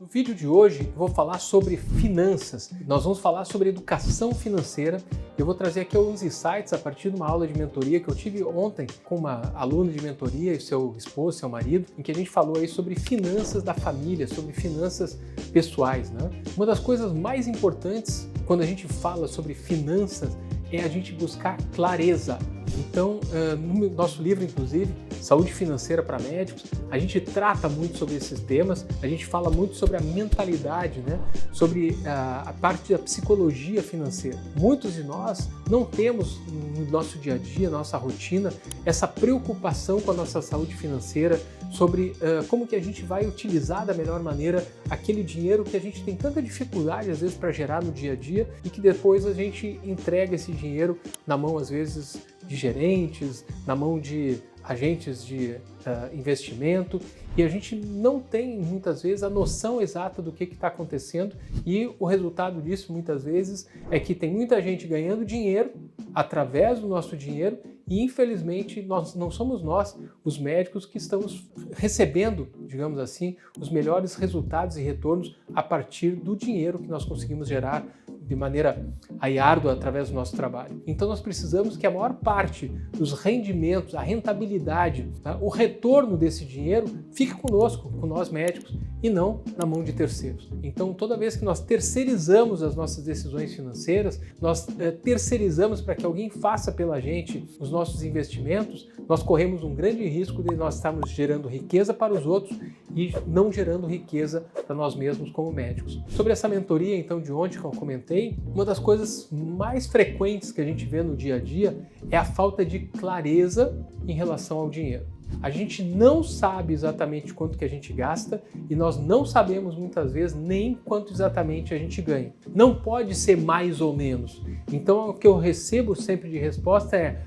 No vídeo de hoje eu vou falar sobre finanças. Nós vamos falar sobre educação financeira. Eu vou trazer aqui alguns insights a partir de uma aula de mentoria que eu tive ontem com uma aluna de mentoria e seu esposo, seu marido, em que a gente falou aí sobre finanças da família, sobre finanças pessoais, né? Uma das coisas mais importantes quando a gente fala sobre finanças é a gente buscar clareza. Então, no nosso livro, inclusive, Saúde Financeira para Médicos, a gente trata muito sobre esses temas, a gente fala muito sobre a mentalidade, né? Sobre a parte da psicologia financeira. Muitos de nós não temos no nosso dia a dia, nossa rotina, essa preocupação com a nossa saúde financeira, sobre como que a gente vai utilizar da melhor maneira aquele dinheiro que a gente tem tanta dificuldade, às vezes, para gerar no dia a dia e que depois a gente entrega esse dinheiro na mão, às vezes, de gerentes, na mão de agentes de investimento, e a gente não tem muitas vezes a noção exata do que está acontecendo, e o resultado disso muitas vezes é que tem muita gente ganhando dinheiro através do nosso dinheiro e infelizmente não somos nós, os médicos, que estamos recebendo, digamos assim, os melhores resultados e retornos a partir do dinheiro que nós conseguimos gerar de maneira árdua através do nosso trabalho. Então nós precisamos que a maior parte dos rendimentos, a rentabilidade, tá, o retorno desse dinheiro fique conosco, com nós médicos, e não na mão de terceiros. Então toda vez que nós terceirizamos as nossas decisões financeiras, nós terceirizamos para que alguém faça pela gente os nossos investimentos, nós corremos um grande risco de nós estarmos gerando riqueza para os outros e não gerando riqueza para nós mesmos como médicos. Sobre essa mentoria então de ontem que eu comentei, uma das coisas mais frequentes que a gente vê no dia a dia é a falta de clareza em relação ao dinheiro. A gente não sabe exatamente quanto que a gente gasta e nós não sabemos muitas vezes nem quanto exatamente a gente ganha. Não pode ser mais ou menos. Então o que eu recebo sempre de resposta é: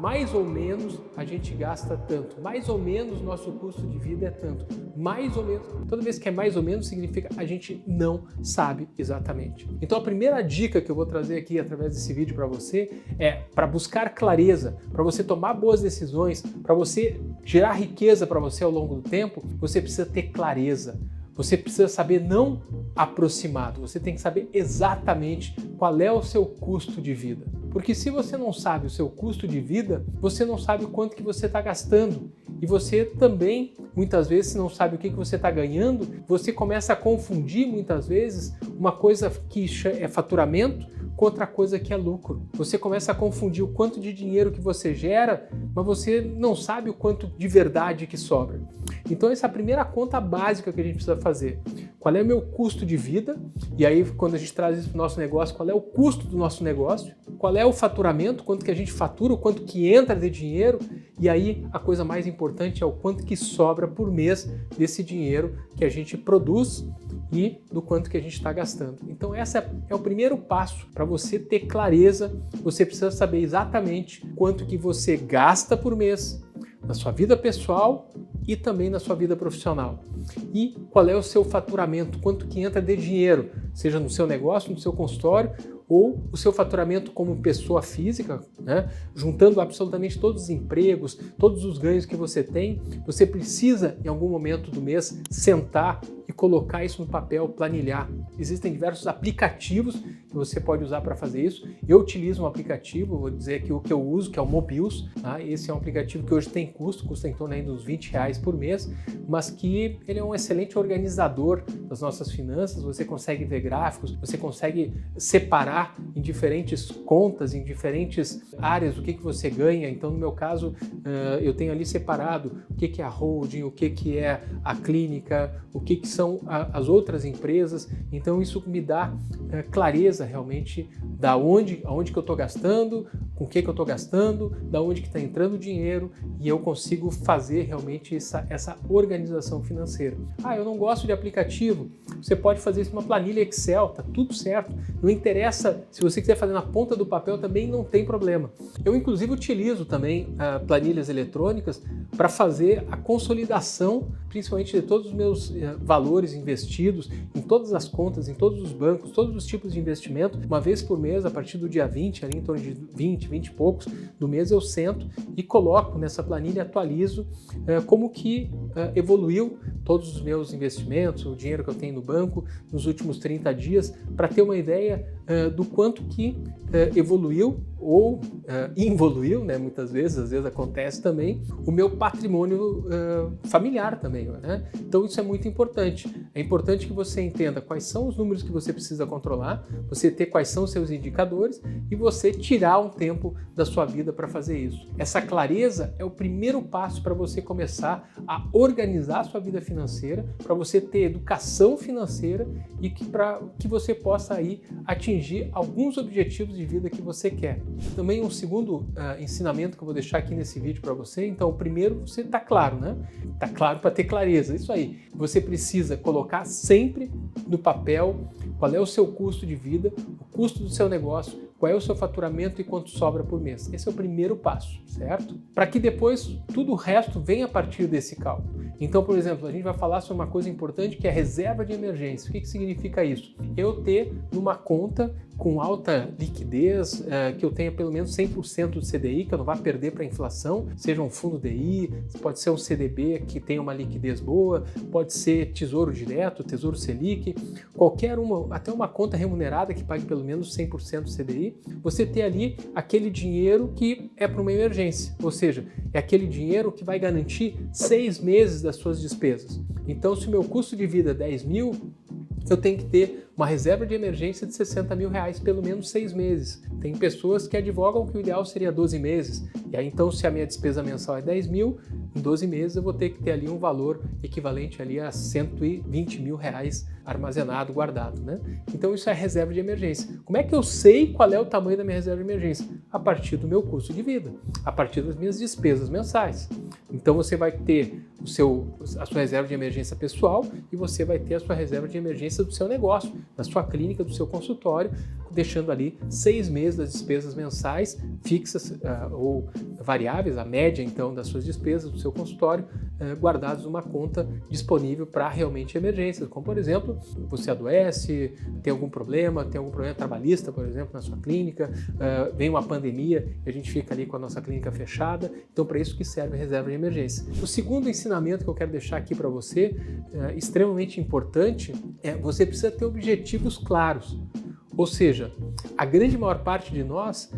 mais ou menos a gente gasta tanto, mais ou menos nosso custo de vida é tanto, mais ou menos. Toda vez que é mais ou menos significa a gente não sabe exatamente. Então a primeira dica que eu vou trazer aqui através desse vídeo para você é para buscar clareza, para você tomar boas decisões, para você gerar riqueza para você ao longo do tempo, você precisa ter clareza. Você precisa saber não aproximado, você tem que saber exatamente qual é o seu custo de vida. Porque se você não sabe o seu custo de vida, você não sabe o quanto que você está gastando. E você também, muitas vezes, se não sabe o que você está ganhando, você começa a confundir, muitas vezes, uma coisa que é faturamento com outra coisa que é lucro. Você começa a confundir o quanto de dinheiro que você gera, mas você não sabe o quanto de verdade que sobra. Então essa é a primeira conta básica que a gente precisa fazer. Qual é o meu custo de vida? E aí quando a gente traz isso para o nosso negócio, qual é o custo do nosso negócio? Qual é o faturamento? Quanto que a gente fatura? O quanto que entra de dinheiro? E aí a coisa mais importante é o quanto que sobra por mês desse dinheiro que a gente produz e do quanto que a gente está gastando. Então esse é o primeiro passo para você ter clareza. Você precisa saber exatamente quanto que você gasta por mês na sua vida pessoal e também na sua vida profissional. E qual é o seu faturamento, quanto que entra de dinheiro, seja no seu negócio, no seu consultório, ou o seu faturamento como pessoa física, né? Juntando absolutamente todos os empregos, todos os ganhos que você tem, você precisa, em algum momento do mês, sentar e colocar isso no papel, planilhar. Existem diversos aplicativos que você pode usar para fazer isso. Eu utilizo um aplicativo, vou dizer aqui o que eu uso, que é o Mobius. Tá? Esse é um aplicativo que hoje tem custa em torno aí dos R$20 por mês, mas que ele é um excelente organizador das nossas finanças. Você consegue ver gráficos, você consegue separar em diferentes contas, em diferentes áreas, o que você ganha. Então, no meu caso, eu tenho ali separado o que é a holding, o que é a clínica, o que são as outras empresas. Então, isso me dá clareza realmente da aonde que eu estou gastando, com o que eu estou gastando, da onde que está entrando o dinheiro, e eu consigo fazer realmente essa organização financeira. Eu não gosto de aplicativo. Você pode fazer isso numa planilha Excel, tá tudo certo. Não interessa, se você quiser fazer na ponta do papel também não tem problema. Eu inclusive utilizo também planilhas eletrônicas para fazer a consolidação, principalmente de todos os meus valores investidos em todas as contas, em todos os bancos, todos os tipos de investimento. Uma vez por mês, a partir do dia 20, ali em torno de 20 e poucos do mês, eu sento e coloco nessa planilha, atualizo como que evoluiu todos os meus investimentos, o dinheiro que eu tenho no banco nos últimos 30 dias, para ter uma ideia do quanto que evoluiu ou involuiu, né? Muitas vezes, às vezes acontece também, o meu patrimônio familiar também, né? Então isso é muito importante. É importante que você entenda quais são os números que você precisa controlar, você ter quais são os seus indicadores e você tirar um tempo da sua vida para fazer isso. Essa clareza é o primeiro passo para você começar a organizar a sua vida financeira, para você ter educação financeira e para que você possa aí atingir alguns objetivos de vida que você quer. Também um segundo ensinamento que eu vou deixar aqui nesse vídeo para você. Então, o primeiro, você está claro, né? Está claro para ter clareza. Isso aí. Você precisa colocar sempre no papel qual é o seu custo de vida, o custo do seu negócio, qual é o seu faturamento e quanto sobra por mês. Esse é o primeiro passo, certo? Para que depois tudo o resto venha a partir desse cálculo. Então, por exemplo, a gente vai falar sobre uma coisa importante que é a reserva de emergência. O que significa isso? Eu ter numa conta com alta liquidez, que eu tenha pelo menos 100% do CDI, que eu não vá perder para a inflação, seja um fundo DI, pode ser um CDB que tenha uma liquidez boa, pode ser Tesouro Direto, Tesouro Selic, qualquer uma, até uma conta remunerada que pague pelo menos 100% do CDI, você ter ali aquele dinheiro que é para uma emergência, ou seja, é aquele dinheiro que vai garantir 6 meses das suas despesas. Então, se o meu custo de vida é 10 mil, eu tenho que ter uma reserva de emergência de 60 mil reais, pelo menos 6 meses. Tem pessoas que advogam que o ideal seria 12 meses. E aí, então, se a minha despesa mensal é 10 mil, em 12 meses eu vou ter que ter ali um valor equivalente ali a 120 mil reais armazenado, guardado, né? Então, isso é reserva de emergência. Como é que eu sei qual é o tamanho da minha reserva de emergência? A partir do meu custo de vida, a partir das minhas despesas mensais. Então, você vai ter a sua reserva de emergência pessoal e você vai ter a sua reserva de emergência do seu negócio, da sua clínica, do seu consultório, deixando ali 6 meses das despesas mensais fixas ou variáveis, a média então das suas despesas do seu consultório, guardados numa conta disponível para realmente emergências, como por exemplo, você adoece, tem algum problema trabalhista, por exemplo, na sua clínica, vem uma pandemia e a gente fica ali com a nossa clínica fechada, então para isso que serve a reserva de emergência. O segundo ensinamento que eu quero deixar aqui para você, extremamente importante, é você precisa ter objetivos claros. Ou seja, a grande maior parte de nós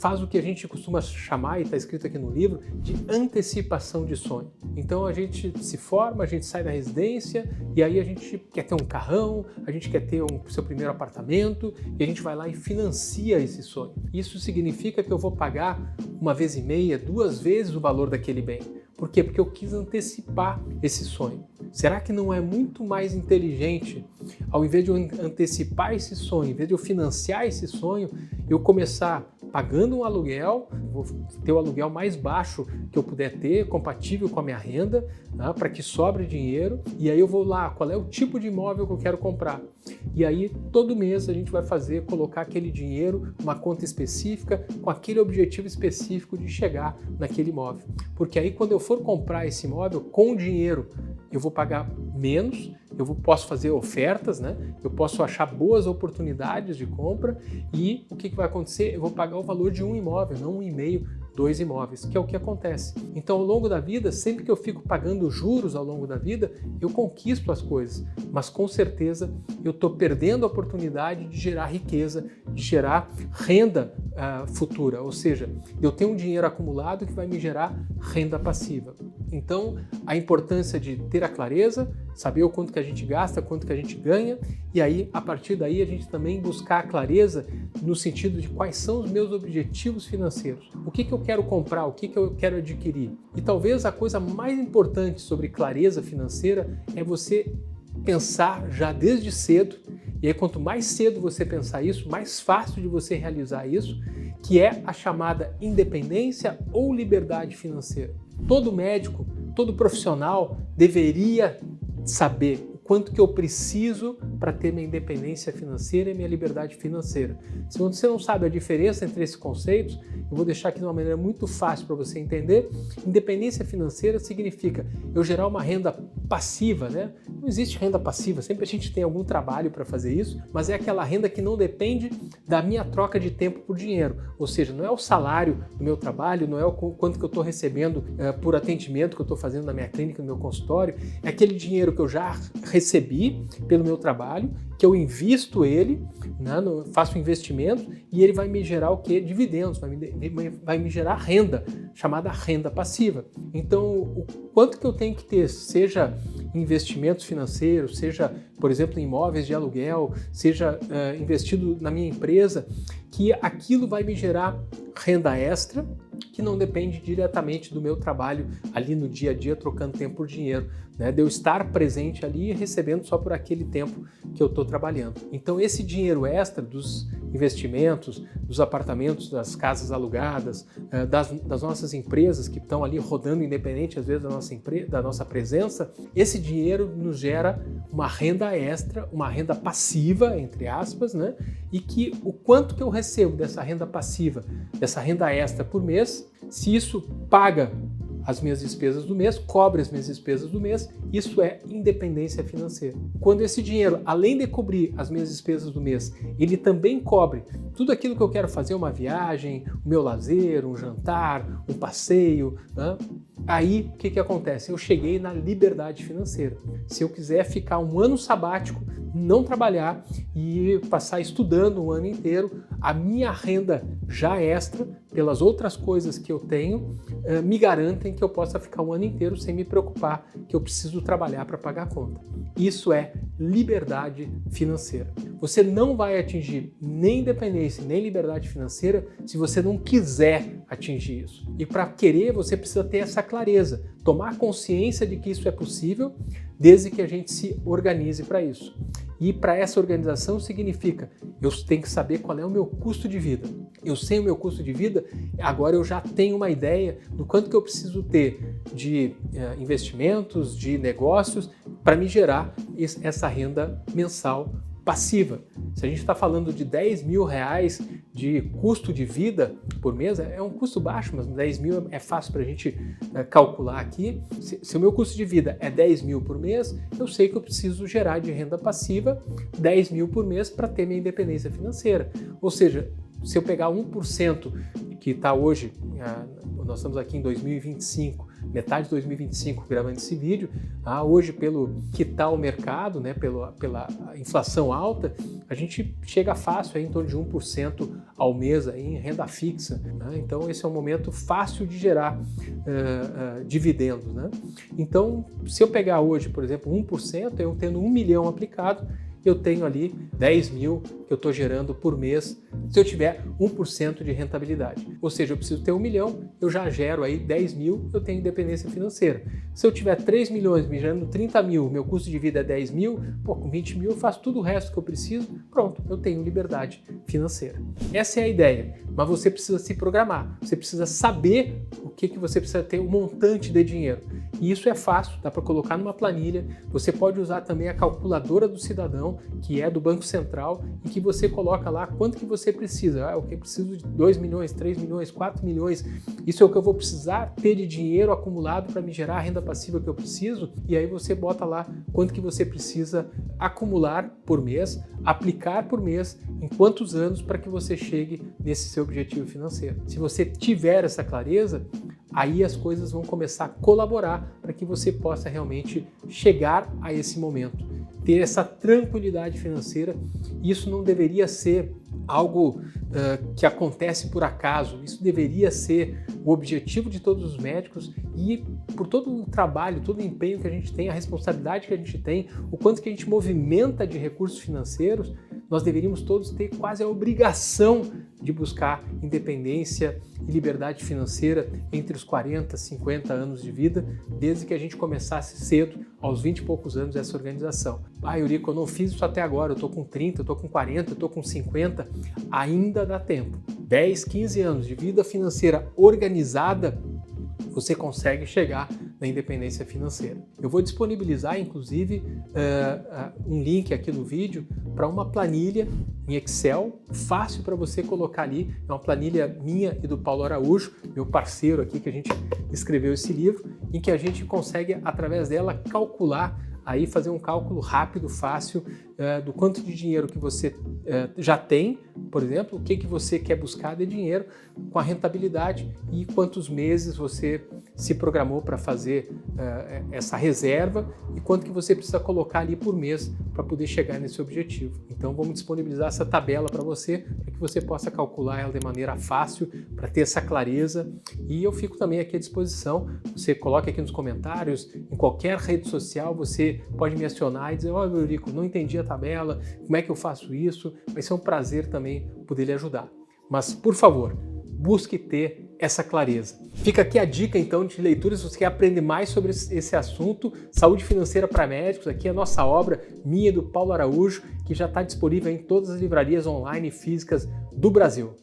faz o que a gente costuma chamar, e está escrito aqui no livro, de antecipação de sonho. Então a gente se forma, a gente sai da residência e aí a gente quer ter um carrão, a gente quer ter o seu primeiro apartamento e a gente vai lá e financia esse sonho. Isso significa que eu vou pagar 1 vez e meia, 2 vezes o valor daquele bem. Por quê? Porque eu quis antecipar esse sonho. Será que não é muito mais inteligente, ao invés de eu antecipar esse sonho, ao invés de eu financiar esse sonho, eu começar pagando um aluguel, vou ter o aluguel mais baixo que eu puder ter, compatível com a minha renda, né, para que sobre dinheiro, e aí eu vou lá, qual é o tipo de imóvel que eu quero comprar? E aí todo mês a gente vai colocar aquele dinheiro numa conta específica, com aquele objetivo específico de chegar naquele imóvel. Porque aí quando eu for comprar esse imóvel com dinheiro, eu vou pagar menos, posso fazer ofertas, né? Eu posso achar boas oportunidades de compra e o que vai acontecer? Eu vou pagar o valor de um imóvel, não 1,5, 2 imóveis, que é o que acontece. Então, ao longo da vida, sempre que eu fico pagando juros ao longo da vida, eu conquisto as coisas, mas com certeza eu estou perdendo a oportunidade de gerar riqueza, de gerar renda futura, ou seja, eu tenho um dinheiro acumulado que vai me gerar renda passiva. Então, a importância de ter a clareza, saber o quanto que a gente gasta, quanto que a gente ganha, e aí, a partir daí, a gente também buscar a clareza no sentido de quais são os meus objetivos financeiros. O que eu quero comprar, o que eu quero adquirir. E talvez a coisa mais importante sobre clareza financeira é você pensar já desde cedo, e aí quanto mais cedo você pensar isso, mais fácil de você realizar isso, que é a chamada independência ou liberdade financeira. Todo médico, todo profissional deveria saber o quanto que eu preciso para ter minha independência financeira e minha liberdade financeira. Se você não sabe a diferença entre esses conceitos, eu vou deixar aqui de uma maneira muito fácil para você entender. Independência financeira significa eu gerar uma renda passiva, né? Não existe renda passiva, sempre a gente tem algum trabalho para fazer isso, mas é aquela renda que não depende da minha troca de tempo por dinheiro. Ou seja, não é o salário do meu trabalho, não é o quanto que eu estou recebendo por atendimento que eu estou fazendo na minha clínica, no meu consultório, é aquele dinheiro que eu já recebi pelo meu trabalho, que eu invisto ele, né, faço um investimento e ele vai me gerar o quê? Dividendos, vai me gerar renda, chamada renda passiva. Então, o quanto que eu tenho que ter, seja investimentos financeiros, seja, por exemplo, em imóveis de aluguel, seja investido na minha empresa, que aquilo vai me gerar renda extra, que não depende diretamente do meu trabalho ali no dia a dia, trocando tempo por dinheiro, né? De eu estar presente ali e recebendo só por aquele tempo que eu estou trabalhando. Então esse dinheiro extra dos investimentos, dos apartamentos, das casas alugadas, das nossas empresas que estão ali rodando independente às vezes da nossa presença, esse dinheiro nos gera uma renda extra, uma renda passiva, entre aspas, né? E que o quanto que eu recebo dessa renda passiva, dessa renda extra por mês, se isso paga as minhas despesas do mês, cobre as minhas despesas do mês, isso é independência financeira. Quando esse dinheiro, além de cobrir as minhas despesas do mês, ele também cobre tudo aquilo que eu quero fazer, uma viagem, o meu lazer, um jantar, um passeio, né? Aí, o que acontece? Eu cheguei na liberdade financeira. Se eu quiser ficar um ano sabático, não trabalhar e passar estudando um ano inteiro, a minha renda já extra, pelas outras coisas que eu tenho, me garantem que eu possa ficar um ano inteiro sem me preocupar que eu preciso trabalhar para pagar a conta. Isso é liberdade financeira. Você não vai atingir nem independência, nem liberdade financeira se você não quiser atingir isso. E para querer, você precisa ter essa clareza, tomar consciência de que isso é possível, desde que a gente se organize para isso. E para essa organização significa, eu tenho que saber qual é o meu custo de vida. Eu sei o meu custo de vida, agora eu já tenho uma ideia do quanto que eu preciso ter de investimentos, de negócios, para me gerar essa renda mensal passiva. Se a gente está falando de 10 mil reais de custo de vida por mês, é um custo baixo, mas 10 mil é fácil para a gente calcular aqui. Se o meu custo de vida é 10 mil por mês, eu sei que eu preciso gerar de renda passiva 10 mil por mês para ter minha independência financeira. Ou seja, se eu pegar 1% que está hoje, nós estamos aqui em 2025, metade de 2025 gravando esse vídeo, hoje pelo que está o mercado, né, pela inflação alta, a gente chega fácil aí, em torno de 1% ao mês aí, em renda fixa, né? Então esse é um momento fácil de gerar dividendos, né? Então se eu pegar hoje, por exemplo, 1%, eu tendo 1 milhão aplicado, eu tenho ali 10 mil que eu estou gerando por mês se eu tiver 1% de rentabilidade. Ou seja, eu preciso ter 1 milhão, eu já gero aí 10 mil, eu tenho independência financeira. Se eu tiver 3 milhões me gerando 30 mil, meu custo de vida é 10 mil, com 20 mil eu faço tudo o resto que eu preciso, pronto, eu tenho liberdade financeira. Essa é a ideia, mas você precisa se programar, você precisa saber o que você precisa ter, um montante de dinheiro. E isso é fácil, dá para colocar numa planilha, você pode usar também a calculadora do cidadão, que é do Banco Central, e que você coloca lá quanto que você precisa. Eu preciso de 2 milhões, 3 milhões, 4 milhões, isso é o que eu vou precisar ter de dinheiro acumulado para me gerar a renda passiva que eu preciso, e aí você bota lá quanto que você precisa acumular por mês, aplicar por mês, em quantos anos para que você chegue nesse seu objetivo financeiro. Se você tiver essa clareza, aí as coisas vão começar a colaborar para que você possa realmente chegar a esse momento, ter essa tranquilidade financeira. Isso não deveria ser algo que acontece por acaso, isso deveria ser o objetivo de todos os médicos e por todo o trabalho, todo o empenho que a gente tem, a responsabilidade que a gente tem, o quanto que a gente movimenta de recursos financeiros, nós deveríamos todos ter quase a obrigação de buscar independência e liberdade financeira entre os 40 e 50 anos de vida, desde que a gente começasse cedo, aos 20 e poucos anos, essa organização. Eurico, eu não fiz isso até agora, eu estou com 30, eu estou com 40, eu estou com 50, ainda dá tempo. 10, 15 anos de vida financeira organizada, você consegue chegar na independência financeira. Eu vou disponibilizar, inclusive, um link aqui no vídeo para uma planilha em Excel, fácil para você colocar ali. É uma planilha minha e do Paulo Araújo, meu parceiro aqui, que a gente escreveu esse livro, em que a gente consegue, através dela, calcular, aí fazer um cálculo rápido, fácil, do quanto de dinheiro que você já tem, por exemplo, o que você quer buscar de dinheiro com a rentabilidade e quantos meses você se programou para fazer essa reserva e quanto que você precisa colocar ali por mês para poder chegar nesse objetivo. Então vamos disponibilizar essa tabela para que você possa calcular ela de maneira fácil, para ter essa clareza, e eu fico também aqui à disposição. Você coloca aqui nos comentários, em qualquer rede social, você pode me acionar e dizer: olha, Eurico, não entendi a tabela, como é que eu faço isso? Vai ser um prazer também poder lhe ajudar. Mas, por favor, busque ter essa clareza. Fica aqui a dica, então, de leitura, se você quer aprender mais sobre esse assunto, saúde financeira para médicos. Aqui é a nossa obra, minha e do Paulo Araújo, que já está disponível em todas as livrarias online e físicas do Brasil.